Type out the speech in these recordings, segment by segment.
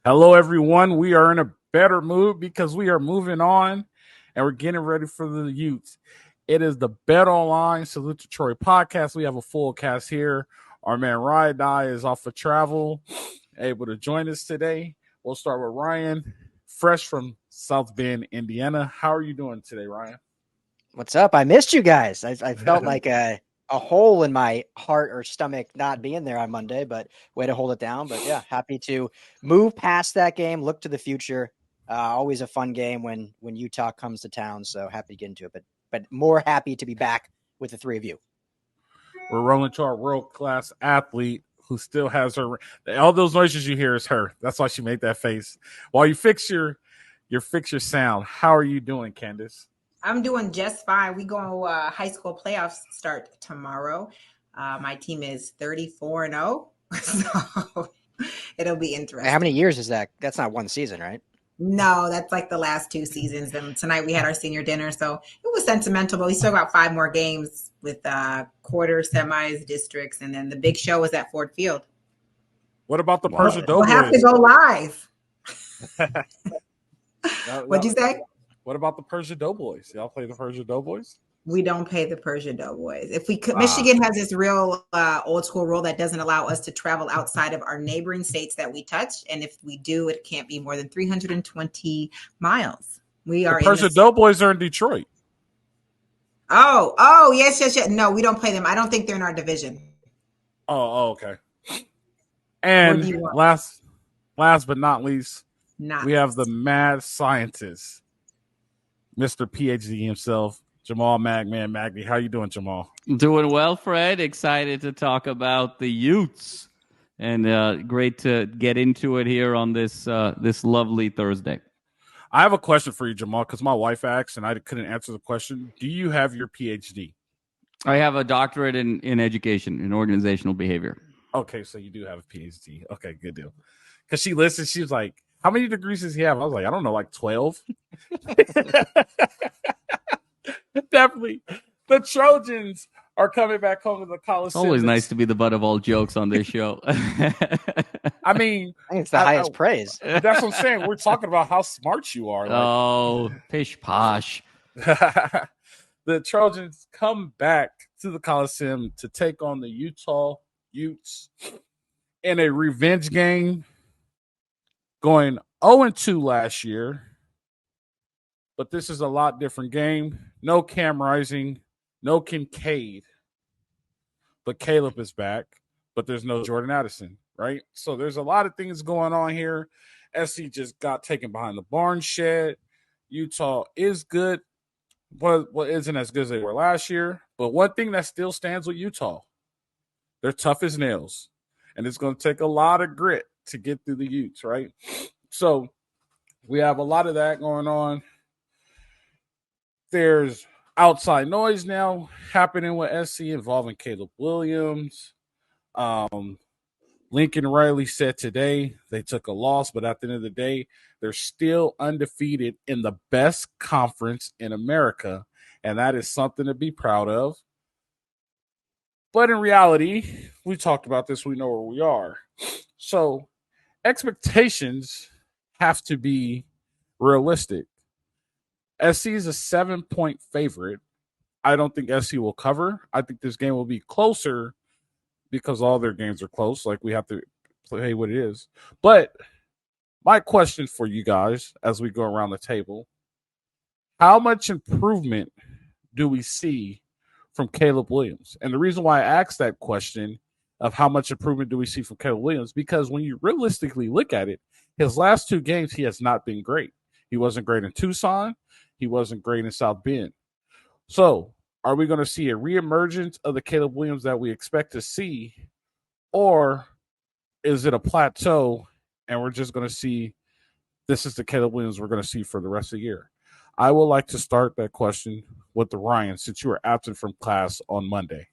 Hello, everyone. We are in a better mood because we are moving on and we're getting ready for the Utes. It is the Bet Online Salute to Troy podcast. We have a full cast here. Our man Ryan Dye is off for travel, able to join us today. We'll start with Ryan, fresh from South Bend, Indiana. How are you doing today, Ryan? What's up? I missed you guys. I felt like a hole in my heart or stomach not being there on Monday, but way to hold it down. But yeah, happy to move past that game, look to the future. Always a fun game when Utah comes to town. So happy to get into it, but more happy to be back with the three of you. We're rolling to our world class athlete who still has her. All those noises you hear is her. That's why she made that face. While you fix your sound, how are you doing, Candice? I'm doing just fine. We go high school playoffs start tomorrow. My team is 34-0, so it'll be interesting. How many years is that? That's not one season, right? No, that's like the last two seasons. And tonight we had our senior dinner, so it was sentimental. But we still got 5 more games with quarters, semis, districts, and then the big show is at Ford Field. What about the Persia Doughboys? We'll have to go live. What'd you say? What about the Persia Doughboys? Y'all play the Persia Doughboys? We don't play the Persia Doughboys. If we could, Michigan has this real old school rule that doesn't allow us to travel outside of our neighboring states that we touch, and if we do, it can't be more than 320 miles. We are. The Persia Doughboys are in Detroit. Oh, yes. No, we don't play them. I don't think they're in our division. Oh, okay. And last but not least, we have the mad scientist, Mr. PhD himself, Jamal Magman Magny. How you doing, Jamal? Doing well, Fred. Excited to talk about the Utes, and great to get into it here on this lovely Thursday. I have a question for you, Jamal, because my wife asked and I couldn't answer the question. Do you have your PhD? I have a doctorate in education, in organizational behavior. Okay, so you do have a PhD. Okay, good deal. Because she listened, she was like, how many degrees does he have? I was like, I don't know, like 12. Definitely. The Trojans are coming back home to the Coliseum. Always nice to be the butt of all jokes on this show. I mean, I think it's the highest praise. That's what I'm saying. We're talking about how smart you are. Oh, pish posh. The Trojans come back to the Coliseum to take on the Utah Utes in a revenge game, going 0-2 last year. But this is a lot different game. No Cam Rising, no Kincaid. But Caleb is back, but there's no Jordan Addison, right? So there's a lot of things going on here. SC just got taken behind the barn shed. Utah is good, but isn't as good as they were last year. But one thing that still stands with Utah, they're tough as nails. And it's going to take a lot of grit to get through the Utes, right? So we have a lot of that going on. There's outside noise now happening with SC involving Caleb Williams. Lincoln Riley said today they took a loss, but at the end of the day, they're still undefeated in the best conference in America, and that is something to be proud of. But in reality, we talked about this, we know where we are. So expectations have to be realistic. SC is a 7-point favorite. I don't think SC will cover. I think this game will be closer because all their games are close. Like, we have to play what it is. But my question for you guys as we go around the table, how much improvement do we see from Caleb Williams? And the reason why I asked that question of how much improvement do we see from Caleb Williams, because when you realistically look at it, his last 2 games, he has not been great. He wasn't great in Tucson. He wasn't great in South Bend. So are we going to see a reemergence of the Caleb Williams that we expect to see, or is it a plateau and we're just going to see this is the Caleb Williams we're going to see for the rest of the year? I would like to start that question with the Ryan, since you were absent from class on Monday.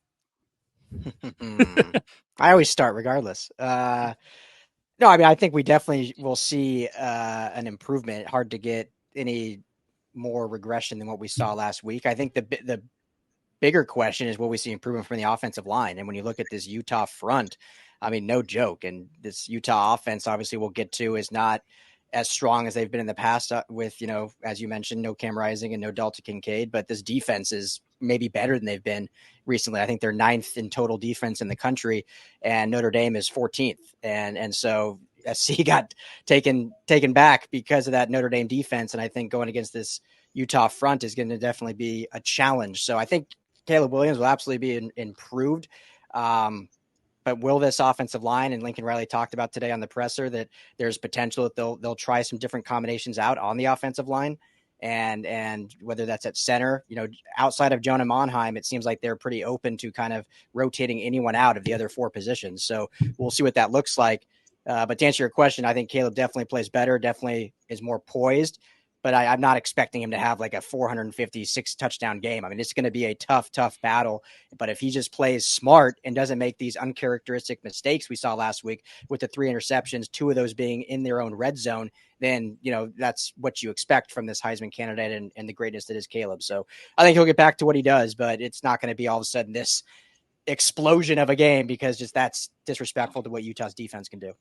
I always start regardless. No, I mean, I think we definitely will see an improvement. Hard to get any more regression than what we saw last week. I think the bigger question is, will we see improvement from the offensive line? And when you look at this Utah front, I mean, no joke. And this Utah offense, obviously, we'll get to, is not as strong as they've been in the past with, as you mentioned, no Cam Rising and no Dalton Kincaid, but this defense is maybe better than they've been recently. I think they're 9th in total defense in the country, and Notre Dame is 14th. And so SC got taken back because of that Notre Dame defense. And I think going against this Utah front is going to definitely be a challenge. So I think Caleb Williams will absolutely be improved. But will this offensive line, and Lincoln Riley talked about today on the presser that there's potential that they'll try some different combinations out on the offensive line, and whether that's at center, outside of Jonah Monheim, it seems like they're pretty open to kind of rotating anyone out of the other 4 positions. So we'll see what that looks like. But to answer your question, I think Caleb definitely plays better, definitely is more poised. But I'm not expecting him to have like a 456 touchdown game. I mean, it's going to be a tough battle. But if he just plays smart and doesn't make these uncharacteristic mistakes we saw last week with the 3 interceptions, 2 of those being in their own red zone, then, that's what you expect from this Heisman candidate and the greatness that is Caleb. So I think he'll get back to what he does, but it's not going to be all of a sudden this explosion of a game, because just that's disrespectful to what Utah's defense can do.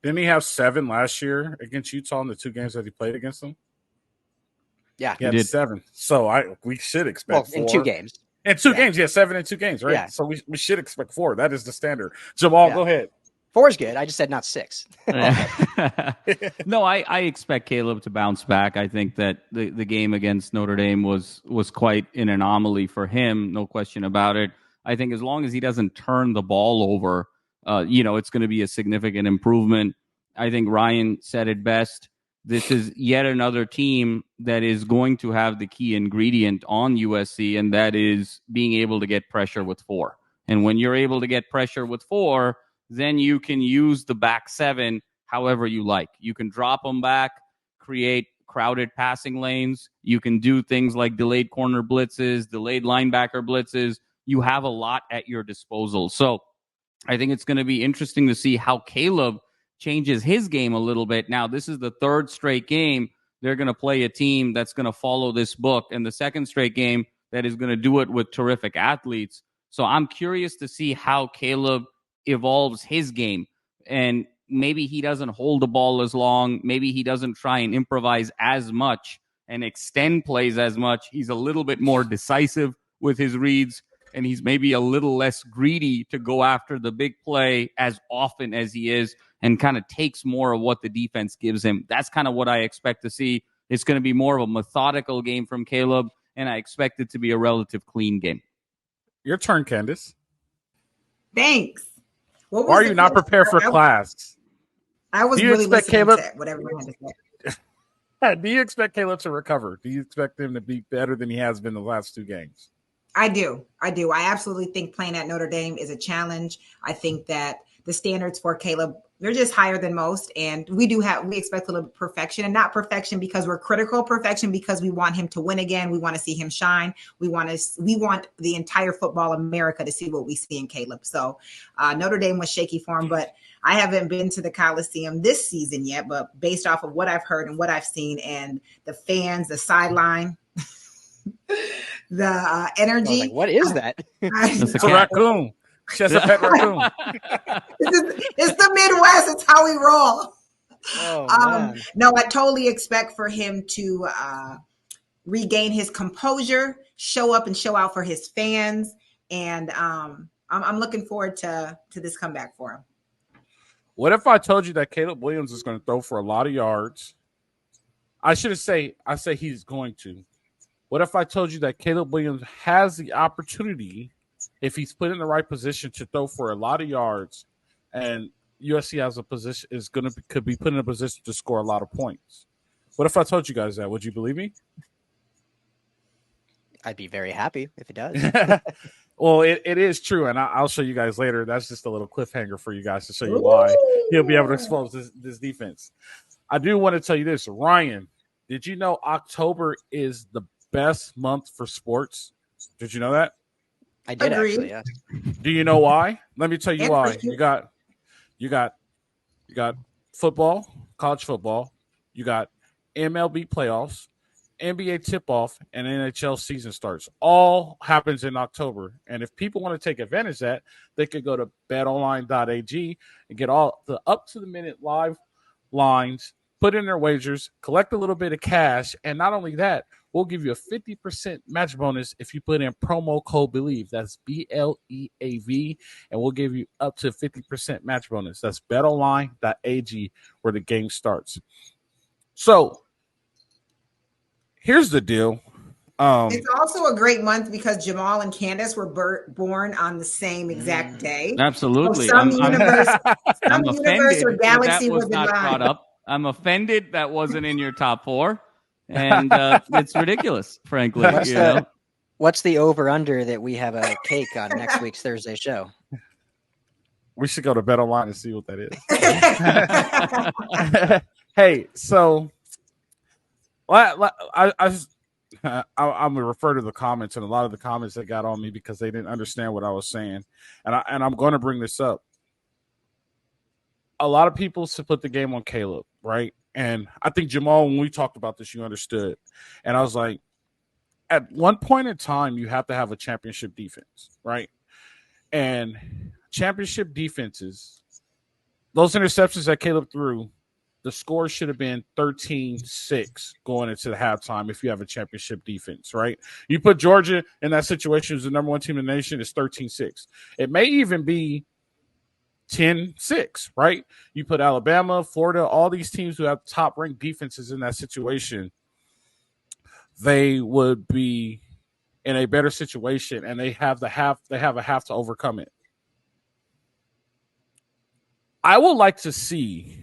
Didn't he have 7 last year against Utah in the 2 games that he played against them? Yeah, he had 7. So we should expect 4. In 2 games. In 2 games, 7 in 2 games, right? Yeah. So we should expect 4. That is the standard. Jamal, go ahead. 4 is good. I just said not 6. No, I expect Caleb to bounce back. I think that the game against Notre Dame was quite an anomaly for him, no question about it. I think as long as he doesn't turn the ball over, it's going to be a significant improvement. I think Ryan said it best. This is yet another team that is going to have the key ingredient on USC, and that is being able to get pressure with 4. And when you're able to get pressure with 4, then you can use the back 7 however you like. You can drop them back, create crowded passing lanes. You can do things like delayed corner blitzes, delayed linebacker blitzes. You have a lot at your disposal. So I think it's going to be interesting to see how Caleb changes his game a little bit. Now, this is the 3rd straight game they're going to play a team that's going to follow this book, and the 2nd straight game that is going to do it with terrific athletes. So I'm curious to see how Caleb evolves his game, and maybe he doesn't hold the ball as long. Maybe he doesn't try and improvise as much and extend plays as much. He's a little bit more decisive with his reads, and he's maybe a little less greedy to go after the big play as often as he is, and kind of takes more of what the defense gives him. That's kind of what I expect to see. It's going to be more of a methodical game from Caleb, and I expect it to be a relative clean game. Your turn, Candice. Thanks. Why are you not prepared for class? I was really listening to whatever you had to say. Do you expect Caleb to recover? Do you expect him to be better than he has been the last 2 games? I do. I absolutely think playing at Notre Dame is a challenge. I think that the standards for Caleb, they're just higher than most. And we expect a little perfection, and not perfection because we're critical, perfection because we want him to win again. We want to see him shine. We want the entire football America to see what we see in Caleb. So Notre Dame was shaky for him, but I haven't been to the Coliseum this season yet, but based off of what I've heard and what I've seen and the fans, the sideline, the energy. Like, what is that? It's a raccoon. She has a pet raccoon. It's the Midwest. It's how we roll. Oh, no, I totally expect for him to regain his composure, show up and show out for his fans. And I'm looking forward to this comeback for him. What if I told you that Caleb Williams is going to throw for a lot of yards? I say he's going to. What if I told you that Caleb Williams has the opportunity, if he's put in the right position, to throw for a lot of yards, and USC could be put in a position to score a lot of points? What if I told you guys that? Would you believe me? I'd be very happy if it does. Well, it is true, and I'll show you guys later. That's just a little cliffhanger for you guys to show you why he'll be able to expose this defense. I do want to tell you this, Ryan. Did you know October is the best month for sports? Did you know that? I did. Agreed. Actually, yeah. Do you know why? Let me tell you why. You got football, college football. You got MLB playoffs. NBA tip-off, and NHL season starts. All happens in October. And if people want to take advantage of that, they could go to betonline.ag and get all the up-to-the-minute live lines, put in their wagers, collect a little bit of cash, and not only that, we'll give you a 50% match bonus if you put in promo code BELIEVE. That's BLEAV, and we'll give you up to 50% match bonus. That's betonline.ag where the game starts. So, here's the deal. It's also a great month because Jamal and Candice were born on the same exact day. Absolutely. So some universe or galaxy was not brought up. I'm offended that wasn't in your top 4. And it's ridiculous, frankly. What's the over-under that we have a cake on next week's Thursday show? We should go to BetOnline and see what that is. Hey, so I'm going to refer to the comments, and a lot of the comments that got on me because they didn't understand what I was saying. And I'm going to bring this up. A lot of people put the game on Caleb, right? And I think, Jamal, when we talked about this, you understood. And I was like, at one point in time, you have to have a championship defense, right? And championship defenses, those interceptions that Caleb threw, the score should have been 13-6 going into the halftime if you have a championship defense, right? You put Georgia in that situation as the number 1 team in the nation, it's 13-6. It may even be 10-6, right? You put Alabama, Florida, all these teams who have top-ranked defenses in that situation, they would be in a better situation, and they have a half to overcome it. I would like to see,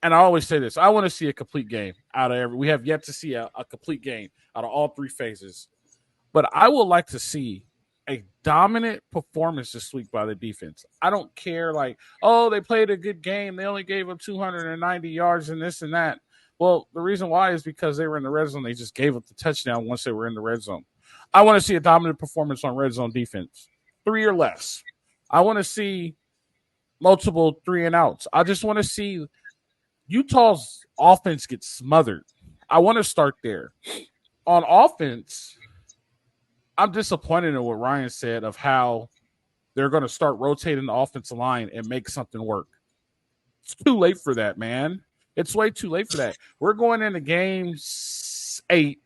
and I always say this, I want to see a complete game out of we have yet to see a complete game out of all 3 phases. But I would like to see a dominant performance this week by the defense. I don't care they played a good game. They only gave up 290 yards and this and that. Well, the reason why is because they were in the red zone. They just gave up the touchdown once they were in the red zone. I want to see a dominant performance on red zone defense. 3 or less. I want to see multiple 3-and-outs. I just want to see Utah's offense get smothered. I want to start there. On offense, I'm disappointed in what Ryan said of how they're going to start rotating the offensive line and make something work. It's too late for that, man. It's way too late for that. We're going into game 8.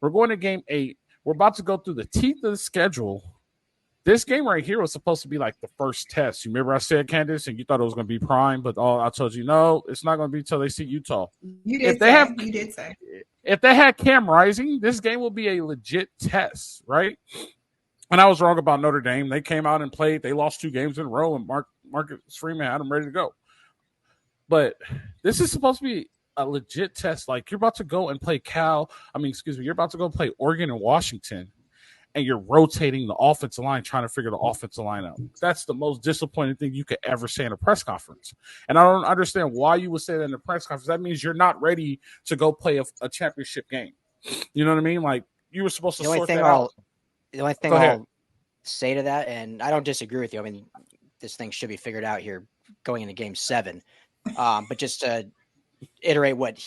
We're going to game 8. We're about to go through the teeth of the schedule. This game right here was supposed to be like the first test. You remember I said, Candice, and you thought it was going to be prime, but I told you, no, it's not going to be until they see Utah. You did say. If they had Cam Rising, this game will be a legit test, right? And I was wrong about Notre Dame. They came out and played. They lost 2 games in a row, and Marcus Freeman had them ready to go. But this is supposed to be a legit test. Like, you're about to go and play you're about to go play Oregon and Washington, and you're rotating the offensive line, trying to figure the offensive line out. That's the most disappointing thing you could ever say in a press conference. And I don't understand why you would say that in a press conference. That means you're not ready to go play a championship game. You know what I mean? Like, you were supposed to sort that out. The only thing I'll say to that, and I don't disagree with you. I mean, this thing should be figured out here going into game 7. But just to iterate what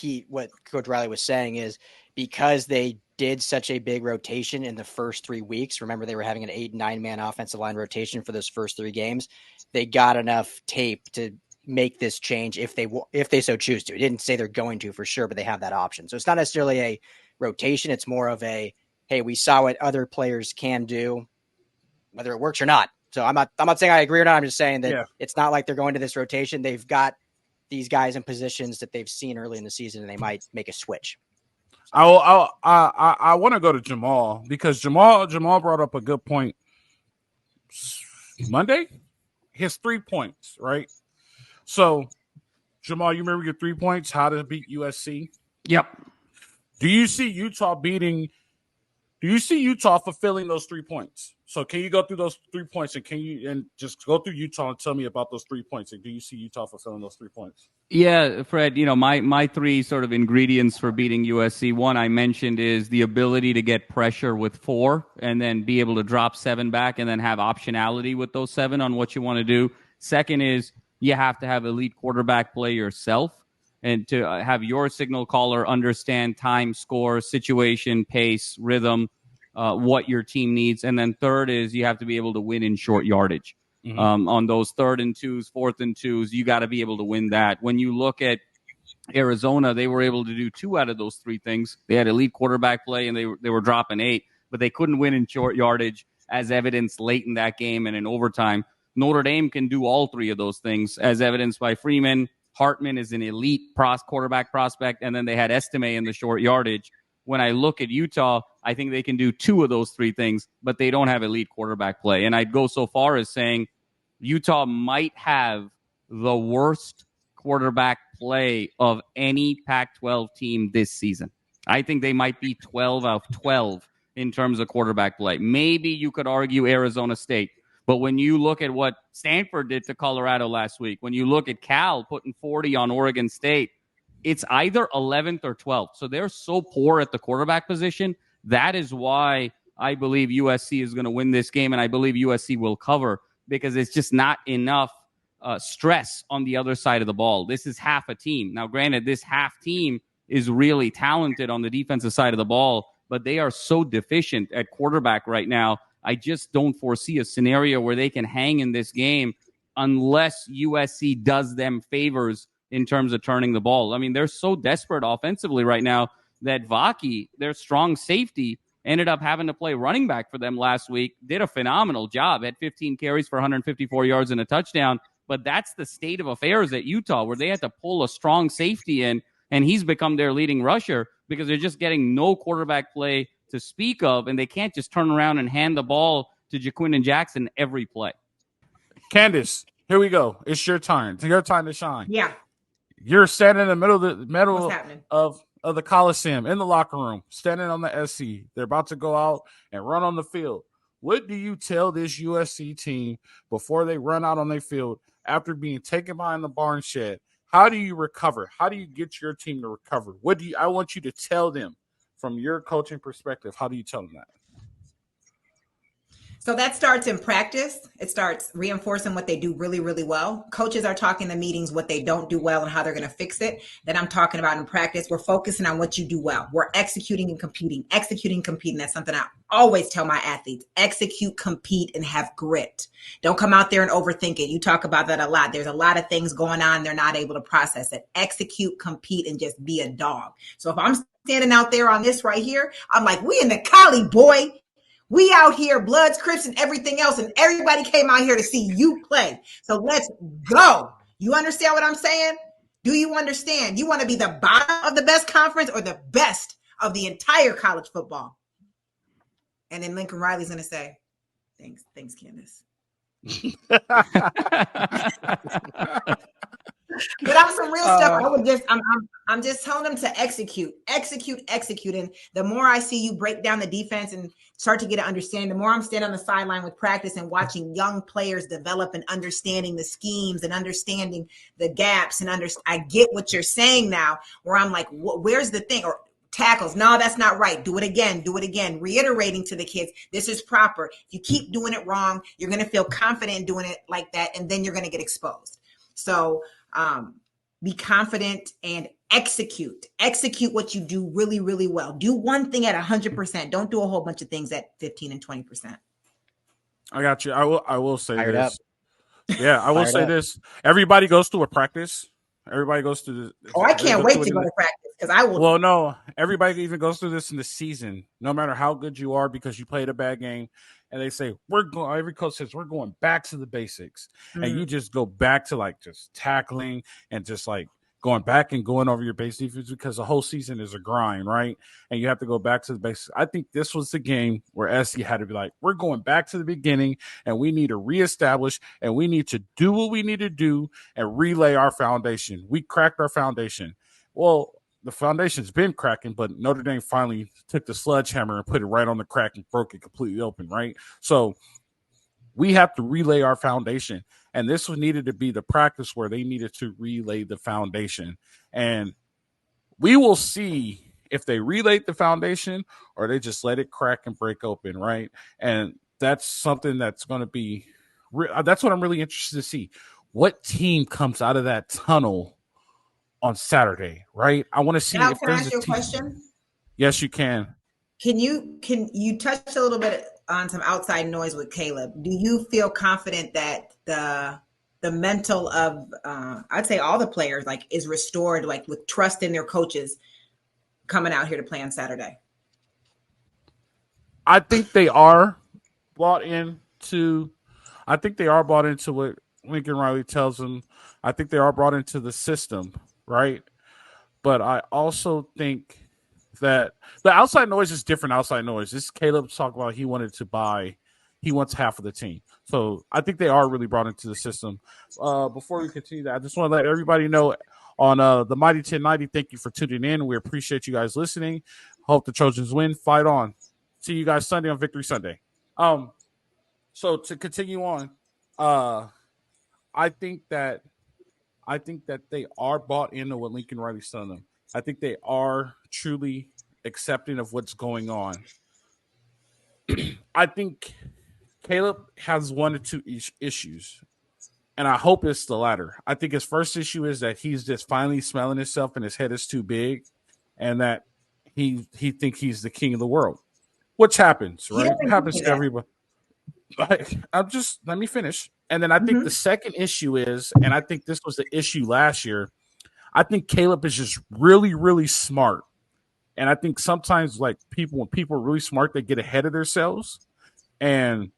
Coach Riley was saying is because they did such a big rotation in the first 3 weeks. Remember, they were having an 8-9 man offensive line rotation for those first 3 games. They got enough tape to make this change if they so choose to. It didn't say they're going to for sure, but they have that option. So it's not necessarily a rotation. It's more of a, hey, we saw what other players can do, whether it works or not. So I'm not saying I agree or not. I'm just saying that It's not like they're going to this rotation. They've got these guys in positions that they've seen early in the season, and they might make a switch. I want to go to Jamal because Jamal brought up a good point. Monday, he has 3 points, right? So, Jamal, you remember your 3 points? How to beat USC? Yep. Do you see Utah fulfilling those 3 points? So can you go through those 3 points and just go through Utah and tell me about those 3 points? And do you see Utah fulfilling those 3 points? Yeah, Fred, my 3 sort of ingredients for beating USC, one I mentioned is the ability to get pressure with 4 and then be able to drop 7 back and then have optionality with those 7 on what you want to do. Second is you have to have elite quarterback play yourself. and to have your signal caller understand time, score, situation, pace, rhythm, what your team needs. And then third is you have to be able to win in short yardage. On those 3rd and 2s, 4th and 2s, you got to be able to win that. When you look at Arizona, they were able to do 2 out of those 3 things. They had elite quarterback play, and they were dropping 8, but they couldn't win in short yardage, as evidenced late in that game and in overtime. Notre Dame can do all 3 of those things, as evidenced by Freeman. Hartman is an elite quarterback prospect, and then they had Estime in the short yardage. When I look at Utah, I think they can do 2 of those 3 things, but they don't have elite quarterback play. And I'd go so far as saying Utah might have the worst quarterback play of any Pac-12 team this season. I think they might be 12 out of 12 in terms of quarterback play. Maybe you could argue Arizona State, but when you look at what Stanford did to Colorado last week, when you look at Cal putting 40 on Oregon State, it's either 11th or 12th. So they're so poor at the quarterback position. That is why I believe USC is going to win this game, and I believe USC will cover, because it's just not enough stress on the other side of the ball. This is half a team. Now, granted, this half team is really talented on the defensive side of the ball, but they are so deficient at quarterback right now. I just don't foresee a scenario where they can hang in this game unless USC does them favors in terms of turning the ball. I mean, they're so desperate offensively right now that Vaki, their strong safety, ended up having to play running back for them last week, did a phenomenal job, had 15 carries for 154 yards and a touchdown. But that's the state of affairs at Utah, where they had to pull a strong safety in, and he's become their leading rusher because they're just getting no quarterback play to speak of, and they can't just turn around and hand the ball to Jaquindon Jackson every play. Candice, here we go. It's your turn. It's your time to shine. Yeah. You're standing in the middle of the Coliseum, in the locker room, standing on the SC. They're about to go out and run on the field. What do you tell this USC team before they run out on their field after being taken behind the barn shed? How do you recover? How do you get your team to recover? I want you to tell them from your coaching perspective. How do you tell them that? So that starts in practice. It starts reinforcing what they do really, really well. Coaches are talking in meetings what they don't do well and how they're going to fix it. Then I'm talking about in practice, we're focusing on what you do well. We're executing and competing. That's something I always tell my athletes. Execute, compete, and have grit. Don't come out there and overthink it. You talk about that a lot. There's a lot of things going on. They're not able to process it. Execute, compete, and just be a dog. So if I'm standing out there on this right here, I'm like, we in the Coli, boy. We out here, Bloods, Crips, and everything else, and everybody came out here to see you play. So let's go. You understand what I'm saying? Do you understand? You want to be the bottom of the best conference or the best of the entire college football? And then Lincoln Riley's going to say, thanks, Candice. But on some real stuff, I'm just telling them to execute. And the more I see you break down the defense and start to get an understanding, the more I'm standing on the sideline with practice and watching young players develop and understanding the schemes and understanding the gaps. And I get what you're saying now, where I'm like, where's the thing? Or tackles. No, that's not right. Do it again. Reiterating to the kids, this is proper. If you keep doing it wrong, you're going to feel confident in doing it like that. And then you're going to get exposed. So, be confident and execute what you do really, really well. Do one thing at 100%. Don't do a whole bunch of things at 15 and 20%. I got you. I will say this. Yeah, I will say this. Everybody goes through a practice. Everybody goes through this. Oh, I can't wait to go to practice because I will. Well, no, everybody even goes through this in the season, no matter how good you are, because you played a bad game. And they say, every coach says, we're going back to the basics. Mm-hmm. And you just go back to like just tackling and just like going back and going over your base defense, because the whole season is a grind, right? And you have to go back to the basics. I think this was the game where SC had to be like, we're going back to the beginning and we need to reestablish and we need to do what we need to do and relay our foundation. We cracked our foundation. Well, the foundation's been cracking, but Notre Dame finally took the sledgehammer and put it right on the crack and broke it completely open, right? So we have to relay our foundation. And this was needed to be the practice where they needed to relay the foundation. And we will see if they relay the foundation or they just let it crack and break open, right? And that's something that's going to be – that's what I'm really interested to see. What team comes out of that tunnel on Saturday, right? I want to see Now, if can I there's ask a you a team. question? Yes, you can. Can you touch a little bit on some outside noise with Caleb? Do you feel confident that the mental of I'd say all the players like is restored, like with trust in their coaches coming out here to play on Saturday? I think they are bought into. I think they are bought into what Lincoln Riley tells them. I think they are brought into the system, right? But I also think that the outside noise is different outside noise. This Caleb talked about he wants half of the team. So I think they are really brought into the system. Before we continue that, I just want to let everybody know on the Mighty 1090, thank you for tuning in. We appreciate you guys listening. Hope the Trojans win. Fight on. See you guys Sunday on Victory Sunday. So to continue on, I think that they are bought into what Lincoln Riley's telling them. I think they are truly accepting of what's going on. I think Caleb has one or two issues, and I hope it's the latter. I think his first issue is that he's just finally smelling himself and his head is too big, and that he thinks he's the king of the world, which happens, right? It happens to everybody. Let me finish. And then I think the second issue is, and I think this was the issue last year, I think Caleb is just really, really smart. And I think sometimes when people are really smart, they get ahead of themselves. And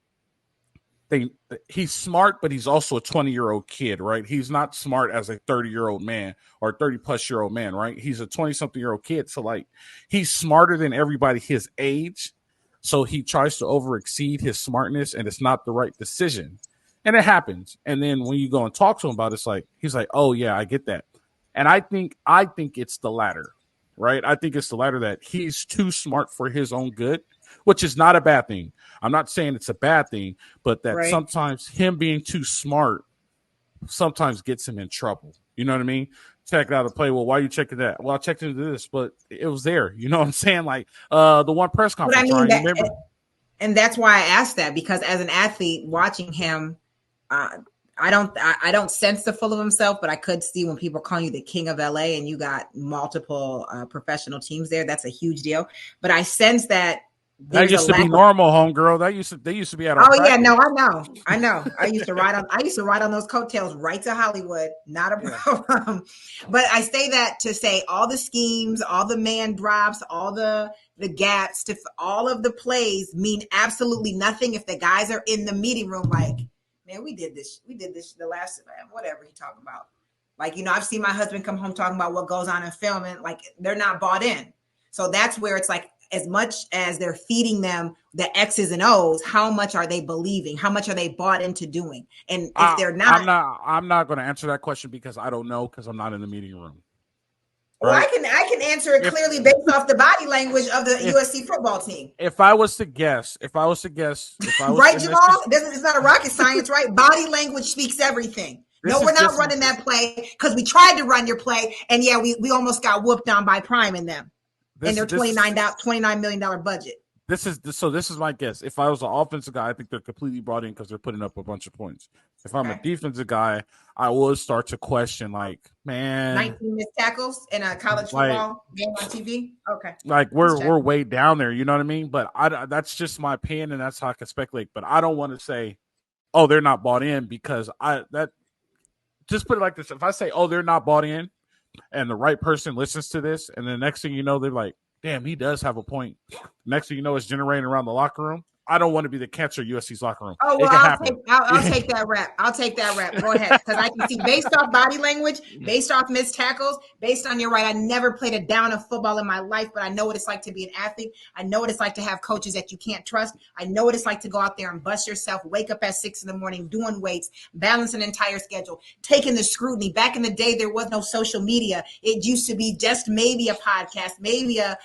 he's smart, but he's also a 20-year-old kid, right? He's not smart as a 30-year-old man or a 30-plus-year-old man, right? He's a 20-something-year-old kid. So, he's smarter than everybody his age. So he tries to overexceed his smartness, and it's not the right decision. And it happens. And then when you go and talk to him about it, he's like, oh, yeah, I get that. And I think it's the latter, right? I think it's the latter, that he's too smart for his own good, which is not a bad thing. I'm not saying it's a bad thing, but that sometimes him being too smart sometimes gets him in trouble. You know what I mean? Check out the play. Well, why are you checking that? Well, I checked into this, but it was there. You know what I'm saying? The one press conference. But I mean, and that's why I asked that, because as an athlete watching him, I don't sense the full of himself, but I could see when people call you the king of LA and you got multiple professional teams there. That's a huge deal. But I sense that that used to be normal, homegirl. They used to be at our practice. Yeah, no, I know. I used to ride on those coattails right to Hollywood. Not a problem. But I say that to say all the schemes, all the man drops, all the gaps, all of the plays mean absolutely nothing if the guys are in the meeting room like, man, we did this the last, whatever he talking about. I've seen my husband come home talking about what goes on in film, and they're not bought in. So that's where it's as much as they're feeding them the X's and O's, how much are they believing? How much are they bought into doing? And if they're not, I'm not going to answer that question because I don't know, because I'm not in the meeting room. Well, right? I can answer it clearly based off the body language of the USC football team. If I was to guess, right, Jamal, it's not a rocket science, right? Body language speaks everything. No, we're not running that play because we tried to run your play, and yeah, we almost got whooped on by Prime in them. And their $29 million budget. This is my guess. If I was an offensive guy, I think they're completely brought in because they're putting up a bunch of points. If I'm a defensive guy, I would start to question, 19 missed tackles in a college football game on TV. Okay, we're way down there. You know what I mean? But that's just my opinion, and that's how I can speculate. But I don't want to say, oh, they're not bought in, because just put it like this: if I say, oh, they're not bought in, and the right person listens to this, and the next thing you know, they're like, damn, he does have a point. Next thing you know, it's generating around the locker room. I don't want to be the catcher of USC's locker room. Oh, well, I'll take that rep. I'll take that rep. Go ahead. Because I can see based off body language, based off missed tackles, based on, you're right, I never played a down of football in my life, but I know what it's like to be an athlete. I know what it's like to have coaches that you can't trust. I know what it's like to go out there and bust yourself, wake up at 6 a.m, doing weights, balance an entire schedule, taking the scrutiny. Back in the day, there was no social media. It used to be just maybe a podcast, maybe a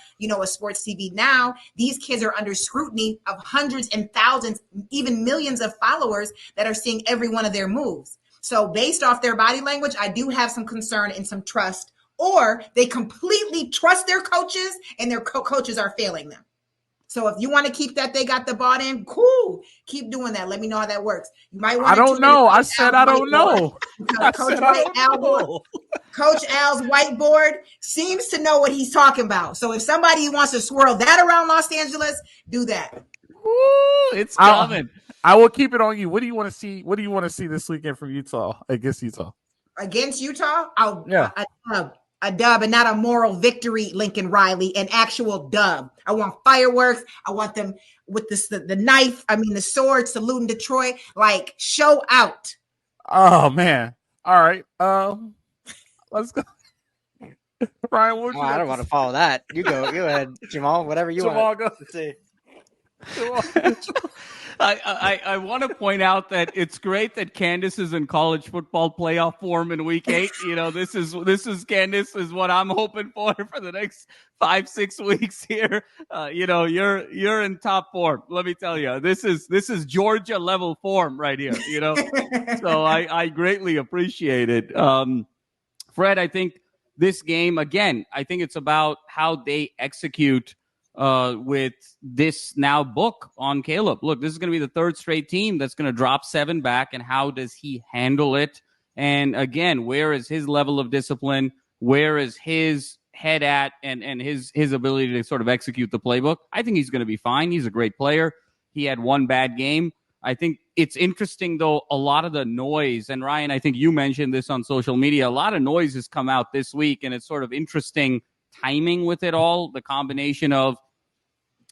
sports TV. Now, these kids are under scrutiny of hundreds and thousands, even millions of followers that are seeing every one of their moves. So based off their body language, I do have some concern and some trust, or they completely trust their coaches and their coaches are failing them. So if you want to keep that, they got the bought in, cool. Keep doing that. Let me know how that works. You might want. I don't know. I said I don't know. Coach White, Al Gore. Coach Al's whiteboard seems to know what he's talking about. So if somebody wants to swirl that around Los Angeles, do that. Woo, it's coming. I will keep it on you. What do you want to see? What do you want to see this weekend from Utah against Utah? Against Utah, a dub and not a moral victory, Lincoln Riley, an actual dub. I want fireworks. I want them with the knife. I mean, the sword saluting Detroit. Like, show out. Oh man! All right, let's go. Ryan, I don't want to follow that. You go ahead, Jamal. Whatever you want. Go. Let's see. I want to point out that it's great that Candice is in college football playoff form in week 8. You know, this is Candice is what I'm hoping for the next 5-6 weeks here. You know, you're in top form. Let me tell you, this is Georgia level form right here. You know, so I greatly appreciate it. Fred, I think this game again. I think it's about how they execute. With this now book on Caleb. Look, this is going to be the third straight team that's going to drop 7 back, and how does he handle it? And again, where is his level of discipline? Where is his head at and his ability to sort of execute the playbook? I think he's going to be fine. He's a great player. He had one bad game. I think it's interesting, though, a lot of the noise, and Ryan, I think you mentioned this on social media, a lot of noise has come out this week, and it's sort of interesting timing with it all, the combination of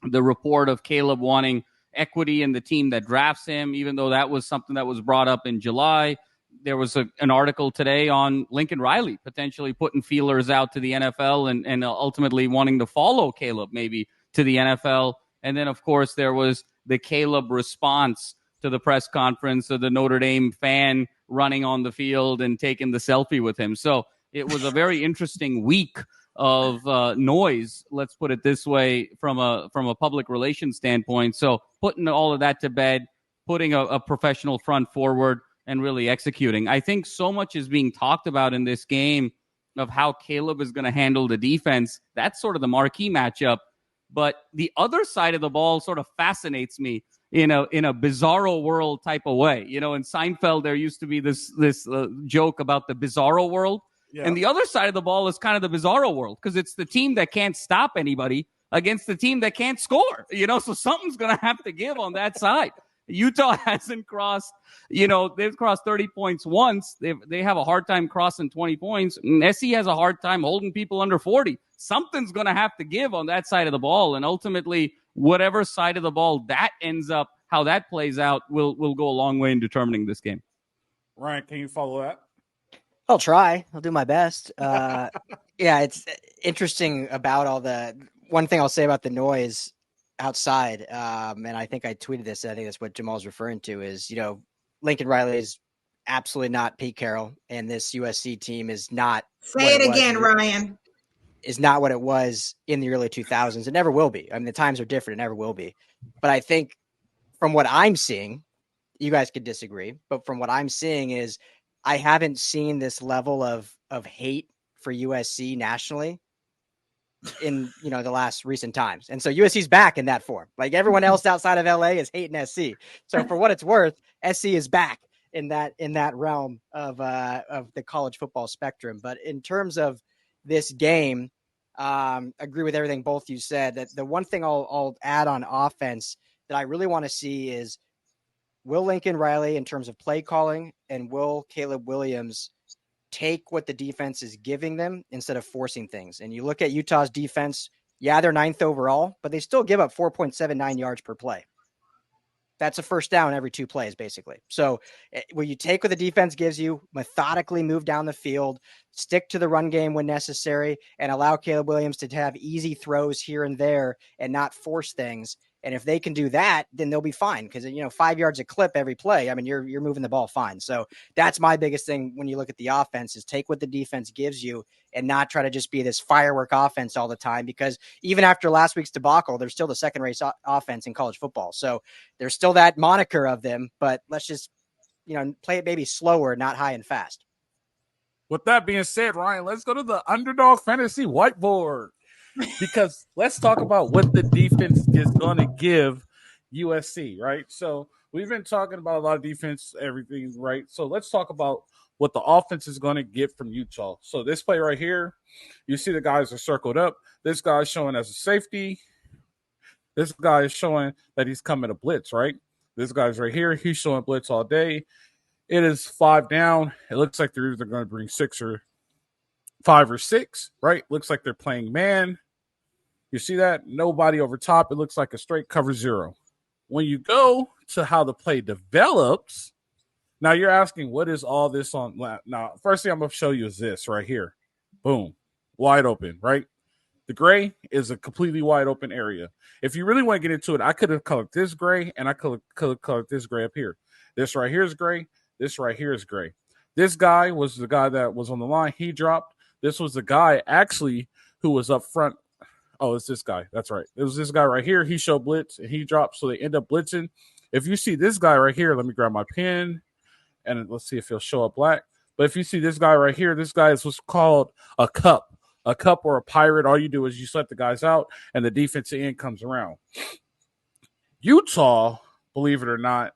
the report of Caleb wanting equity in the team that drafts him, even though that was something that was brought up in July. There was an article today on Lincoln Riley potentially putting feelers out to the NFL and ultimately wanting to follow Caleb maybe to the NFL. And then, of course, there was the Caleb response to the press conference of the Notre Dame fan running on the field and taking the selfie with him. So it was a very interesting week of noise, let's put it this way, from a public relations standpoint. So putting all of that to bed, putting a professional front forward, and really executing. I think so much is being talked about in this game of how Caleb is going to handle the defense. That's sort of the marquee matchup. But the other side of the ball sort of fascinates me in a bizarro world type of way. You know, in Seinfeld, there used to be this joke about the bizarro world. Yeah. And the other side of the ball is kind of the bizarro world, because it's the team that can't stop anybody against the team that can't score, you know, so something's going to have to give on that side. Utah hasn't crossed, you know, they've crossed 30 points once. They have a hard time crossing 20 points. And SC has a hard time holding people under 40. Something's going to have to give on that side of the ball. And ultimately, whatever side of the ball that ends up, how that plays out will go a long way in determining this game. Ryan, can you follow that? I'll try. I'll do my best. Yeah, it's interesting about all the one thing I'll say about the noise outside. And I think I tweeted this. I think that's what Jamal's referring to is, you know, Lincoln Riley is absolutely not Pete Carroll. And this USC team is not. Say it again, Ryan. Is not what it was in the early 2000s. It never will be. I mean, the times are different. It never will be. But I think from what I'm seeing, you guys could disagree, but from what I'm seeing is I haven't seen this level of hate for USC nationally in, you know, the last recent times. And so USC's back in that form. Like everyone else outside of LA is hating SC. So for what it's worth, SC is back in that realm of the college football spectrum. But in terms of this game, agree with everything both you said. That the one thing I'll add on offense that I really want to see is, will Lincoln Riley, in terms of play calling, and will Caleb Williams take what the defense is giving them instead of forcing things? And you look at Utah's defense, yeah, they're 9th overall, but they still give up 4.79 yards per play. That's a first down every 2 plays, basically. So will you take what the defense gives you, methodically move down the field, stick to the run game when necessary, and allow Caleb Williams to have easy throws here and there and not force things? And if they can do that, then they'll be fine, because, you know, 5 yards a clip every play. I mean, you're moving the ball fine. So that's my biggest thing when you look at the offense is take what the defense gives you and not try to just be this firework offense all the time, because even after last week's debacle, they're still the second race offense in college football. So there's still that moniker of them, but let's just, you know, play it maybe slower, not high and fast. With that being said, Ryan, let's go to the Underdog Fantasy whiteboard. Because let's talk about what the defense is going to give USC, right? So we've been talking about a lot of defense, everything, right? So let's talk about what the offense is going to get from Utah. So this play right here, you see the guys are circled up. This guy's showing as a safety. This guy is showing that he's coming to blitz, right? This guy's right here. He's showing blitz all day. It is 5 down. It looks like they're either going to bring 5 or 6, right? Looks like they're playing man. You see that? Nobody over top. It looks like a straight cover 0. When you go to how the play develops, now you're asking, what is all this on? Now, first thing I'm going to show you is this right here. Boom. Wide open, right? The gray is a completely wide open area. If you really want to get into it, I could have colored this gray and I could have colored this gray up here. This right here is gray. This right here is gray. This guy was the guy that was on the line. He dropped. This was the guy actually who was up front. Oh, it's this guy. That's right. It was this guy right here. He showed blitz and he dropped. So they end up blitzing. If you see this guy right here, let me grab my pen and let's see if he'll show up black. But if you see this guy right here, this guy is what's called a cup. A cup or a pirate. All you do is you let the guys out and the defensive end comes around. Utah, believe it or not,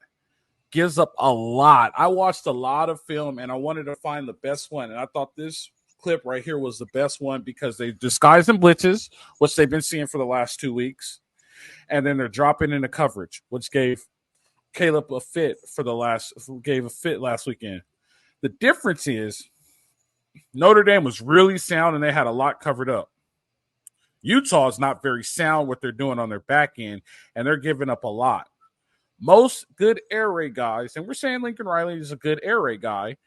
gives up a lot. I watched a lot of film and I wanted to find the best one. And I thought this clip right here was the best one because they disguise in blitzes, which they've been seeing for the last 2 weeks. And then they're dropping into coverage, which gave Caleb a fit last weekend. The difference is Notre Dame was really sound and they had a lot covered up. Utah is not very sound what they're doing on their back end, and they're giving up a lot. Most good air raid guys, and we're saying Lincoln Riley is a good air raid guy,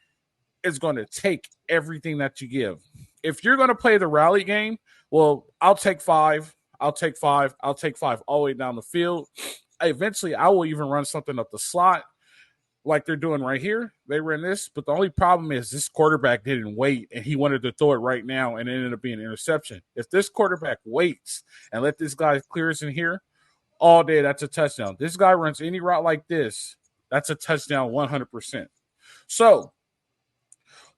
is going to take everything that you give. If you're going to play the rally game, well, I'll take 5. I'll take 5 all the way down the field. Eventually, I will even run something up the slot like they're doing right here. They ran this, but the only problem is this quarterback didn't wait, and he wanted to throw it right now, and it ended up being an interception. If this quarterback waits and let this guy clear us in here all day, that's a touchdown. This guy runs any route like this, that's a touchdown 100%. So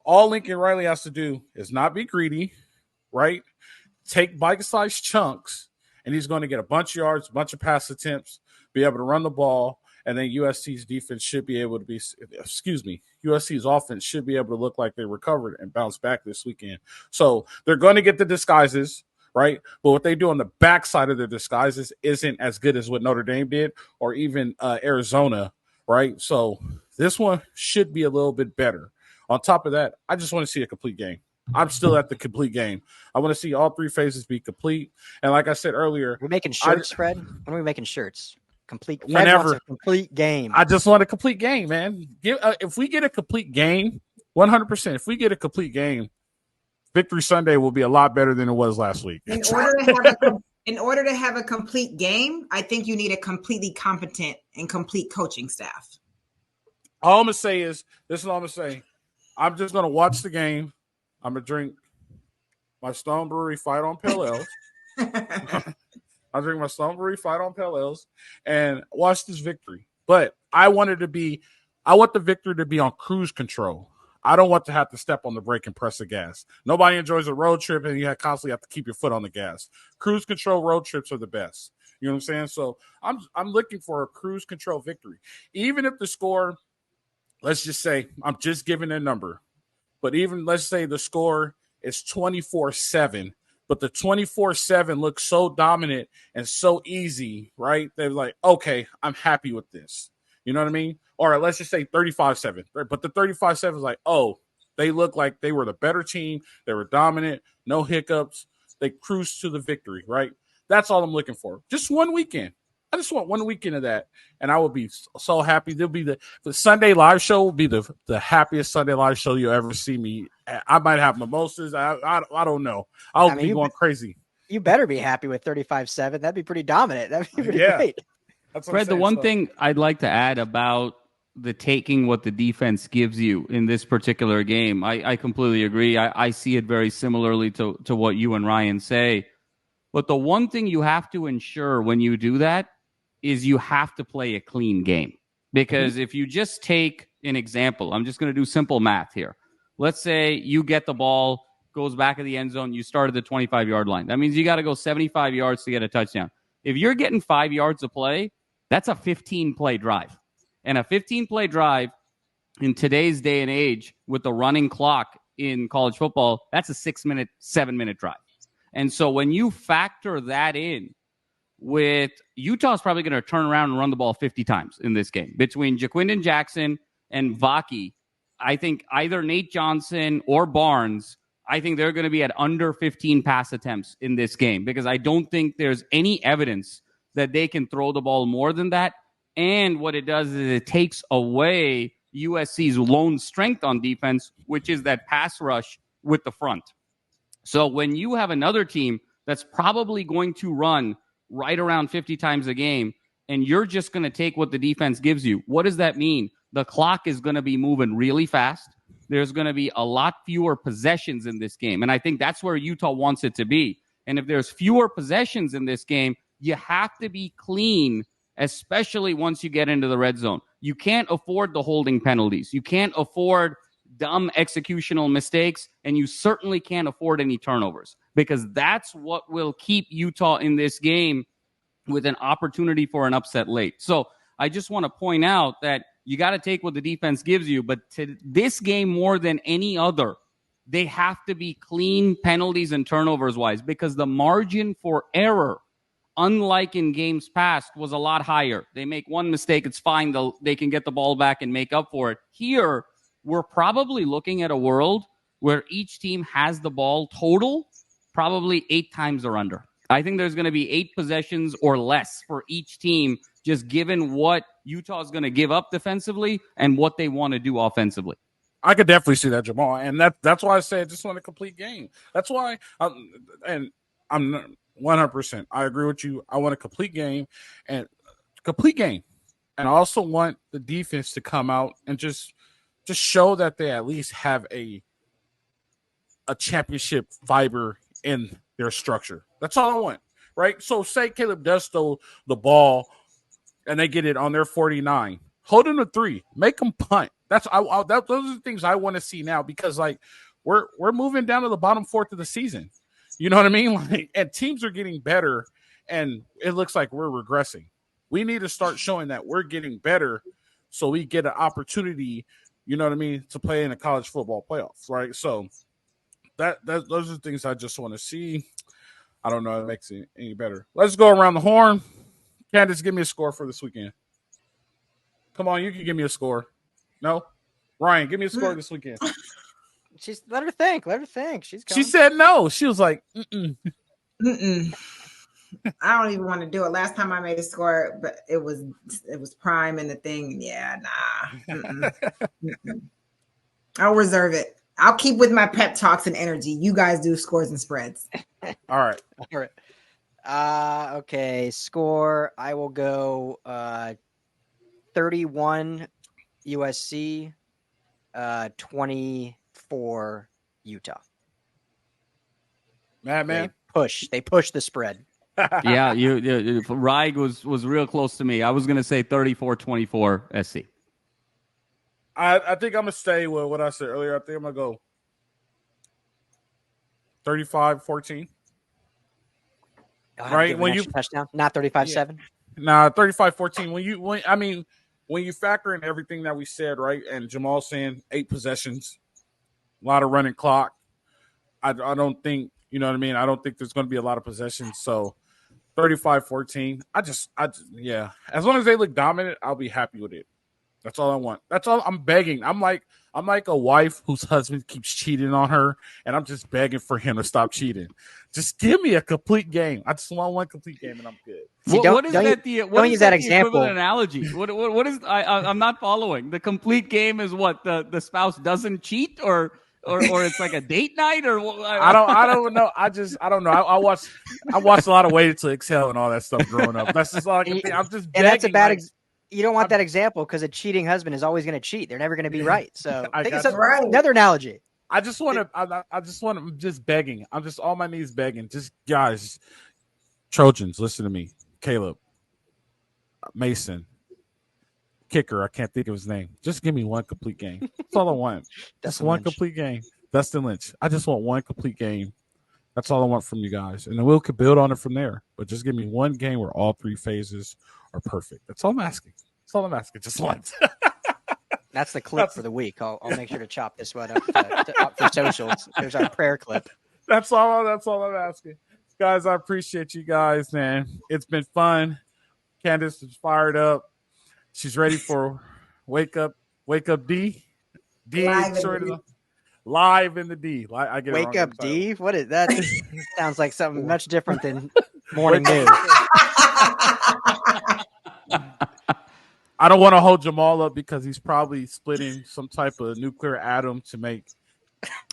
all Lincoln Riley has to do is not be greedy, right? Take bite-sized chunks, and he's going to get a bunch of yards, a bunch of pass attempts, be able to run the ball, and then USC's defense should be able to USC's offense should be able to look like they recovered and bounce back this weekend. So they're going to get the disguises, right? But what they do on the backside of their disguises isn't as good as what Notre Dame did or even Arizona, right? So this one should be a little bit better. On top of that, I just want to see a complete game. I'm still at the complete game. I want to see all 3 phases be complete. And like I said earlier, we're making shirts, Fred. When are we making shirts? Complete. Fred whenever wants a complete game. I just want a complete game, man. If we get a complete game, 100%. If we get a complete game, Victory Sunday will be a lot better than it was last week. In order to have a complete game, I think you need a completely competent and complete coaching staff. All I'm gonna say is this is all I'm gonna say. I'm just gonna watch the game. I'm gonna drink my Stone Brewery Fight on Pale Ales. I'll drink my Stone Brewery Fight on Pale Ales and watch this victory. But I want the victory to be on cruise control. I don't want to have to step on the brake and press the gas. Nobody enjoys a road trip and you constantly have to keep your foot on the gas. Cruise control road trips are the best. You know what I'm saying? So I'm looking for a cruise control victory. Even if the score, let's just say, I'm just giving a number, but even let's say the score is 24-7. But the 24-7 looks so dominant and so easy, right? They're like, okay, I'm happy with this. You know what I mean? Or let's just say 35-7. But the 35-7 is like, oh, they look like they were the better team. They were dominant, no hiccups. They cruised to the victory, right? That's all I'm looking for. Just one weekend. I just want one weekend of that, and I will be so happy. There'll be the Sunday live show will be the happiest Sunday live show you'll ever see me. I might have mimosas. I don't know. I'll be going crazy. You better be happy with 35-7. That'd be pretty dominant. That'd be pretty great. That's Fred, the one thing I'd like to add about the taking what the defense gives you in this particular game, I completely agree. I see it very similarly to what you and Ryan say. But the one thing you have to ensure when you do that is you have to play a clean game. Because if you just take an example, I'm just going to do simple math here. Let's say you get the ball, goes back of the end zone, you start at the 25-yard line. That means you got to go 75 yards to get a touchdown. If you're getting 5 yards of play, that's a 15-play drive. And a 15-play drive, in today's day and age with the running clock in college football, that's a 6-minute, 7-minute drive. And so when you factor that in, with Utah's probably going to turn around and run the ball 50 times in this game. Between Jaquindon Jackson and Vaki, I think either Nate Johnson or Barnes, I think they're going to be at under 15 pass attempts in this game because I don't think there's any evidence that they can throw the ball more than that. And what it does is it takes away USC's lone strength on defense, which is that pass rush with the front. So when you have another team that's probably going to run right around 50 times a game, and you're just going to take what the defense gives you, what does that mean? The clock is going to be moving really fast. There's going to be a lot fewer possessions in this game, and I think that's where Utah wants it to be. And if there's fewer possessions in this game, you have to be clean, especially once you get into the red zone. You can't afford the holding penalties. You can't afford dumb executional mistakes, and you certainly can't afford any turnovers because that's what will keep Utah in this game with an opportunity for an upset late. So I just want to point out that you got to take what the defense gives you, but to this game more than any other, they have to be clean penalties and turnovers wise because the margin for error, unlike in games past, was a lot higher. They make one mistake, it's fine. They can get the ball back and make up for it. Here, we're probably looking at a world where each team has the ball total probably 8 times or under. I think there's going to be 8 possessions or less for each team, just given what Utah is going to give up defensively and what they want to do offensively. I could definitely see that, Jamal, and that's why I say I just want a complete game. That's why, I'm 100%. I agree with you. I want a complete game, and I also want the defense to come out and just show that they at least have a championship fiber in their structure. That's all I want, right? So say Caleb does throw the ball and they get it on their 49. Hold them to 3. Make them punt. Those are the things I want to see now because, like, we're moving down to the bottom fourth of the season. You know what I mean? Like, and teams are getting better, and it looks like we're regressing. We need to start showing that we're getting better so we get an opportunity, you know what I mean, to play in the college football playoffs, right? So those are the things I just want to see. I don't know if it makes it any better. Let's go around the horn. Candice, give me a score for this weekend. Come on, you can give me a score. No? Ryan, give me a score this weekend. Let her think. She said no. She was like, mm-mm. I don't even want to do it. Last time I made a score, but it was prime and the thing. Yeah, nah. I'll reserve it. I'll keep with my pep talks and energy. You guys do scores and spreads. All right. Okay. Score. I will go 31 USC, 24 Utah. Man. They push the spread. Yeah, Rig was real close to me. I was going to say 34-24 SC. I think I'm going to stay with what I said earlier. I think I'm going to go 35-14. Right? When you touchdown, not 35-7. Nah, 35-14. When you factor in everything that we said, right? And Jamal saying 8 possessions, a lot of running clock. I don't think, you know what I mean? I don't think there's going to be a lot of possessions. So 35-14. Yeah. As long as they look dominant, I'll be happy with it. That's all I want. That's all I'm begging. I'm like a wife whose husband keeps cheating on her, and I'm just begging for him to stop cheating. Just give me a complete game. I just want one complete game, and I'm good. See, what is that? Don't use that example. Analogy. What is? I'm not following. The complete game is what the spouse doesn't cheat, or it's like a date night, or I don't know. I don't know. I watched a lot of Waiting to Exhale and all that stuff growing up. That's just all I can think. I'm just begging. And that's a bad. You don't want that example because a cheating husband is always going to cheat. They're never going to be right. So I think it's another analogy. I'm just begging. I'm just on my knees begging. Just guys, Trojans, listen to me. Caleb, Mason, kicker. I can't think of his name. Just give me one complete game. That's all I want. That's one complete game. Dustin Lynch. I just want one complete game. That's all I want from you guys. And then we could build on it from there. But just give me one game where all 3 phases are perfect. That's all I'm asking. Just once. That's the clip for the week. I'll make sure to chop this one up for socials. There's our prayer clip. That's all I'm asking. Guys, I appreciate you guys, man. It's been fun. Candice is fired up. She's ready for Wake Up D. Live in the D. I get Wake it wrong Up D? What is that? Sounds like something much different than morning news. I don't want to hold Jamal up because he's probably splitting some type of nuclear atom to make.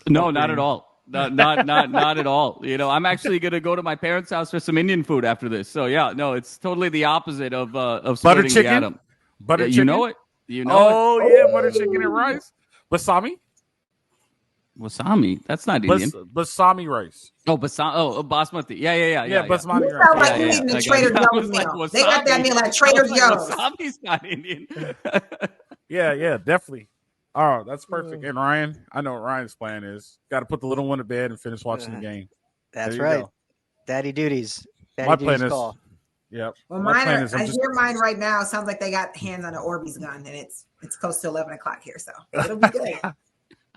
No, not at all. Not at all. You know, I'm actually going to go to my parents' house for some Indian food after this. So yeah, no, it's totally the opposite of butter splitting chicken. the atom. Butter chicken. You know it. Oh yeah, butter chicken and rice. Basami. Wasami. That's not Indian. Basami rice. Oh, basmati. Yeah. Basmati You rice. sound like you eating the Trader Joe's meal. They got that meal at Trader Joe's. Wasami's not Indian. Yeah, definitely. Oh, that's perfect. And Ryan, I know what Ryan's plan is. Got to put the little one to bed and finish watching the game. That's right. Go. Daddy duties. My plan is. Yep. Well, I hear mine right now. Sounds like they got hands on an Orbeez gun, and it's close to 11 o'clock here, so it'll be good.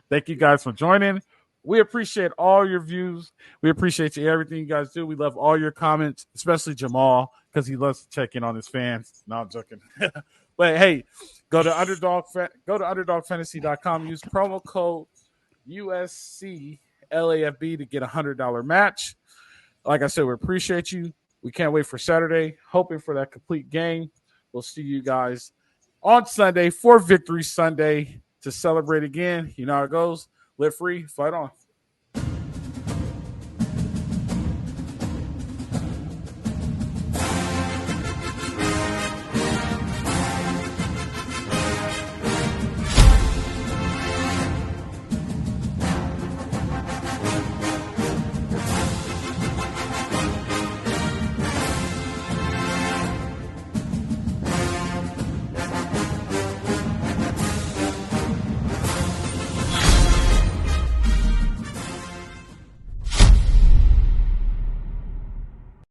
Thank you guys for joining. We appreciate all your views. We appreciate everything you guys do. We love all your comments, especially Jamal, because he loves to check in on his fans. No, I'm joking. But hey, go to underdogfantasy.com. Use promo code USC LAFB to get $100 match. Like I said, we appreciate you. We can't wait for Saturday. Hoping for that complete game. We'll see you guys on Sunday for Victory Sunday to celebrate again. You know how it goes. Live free, fight on.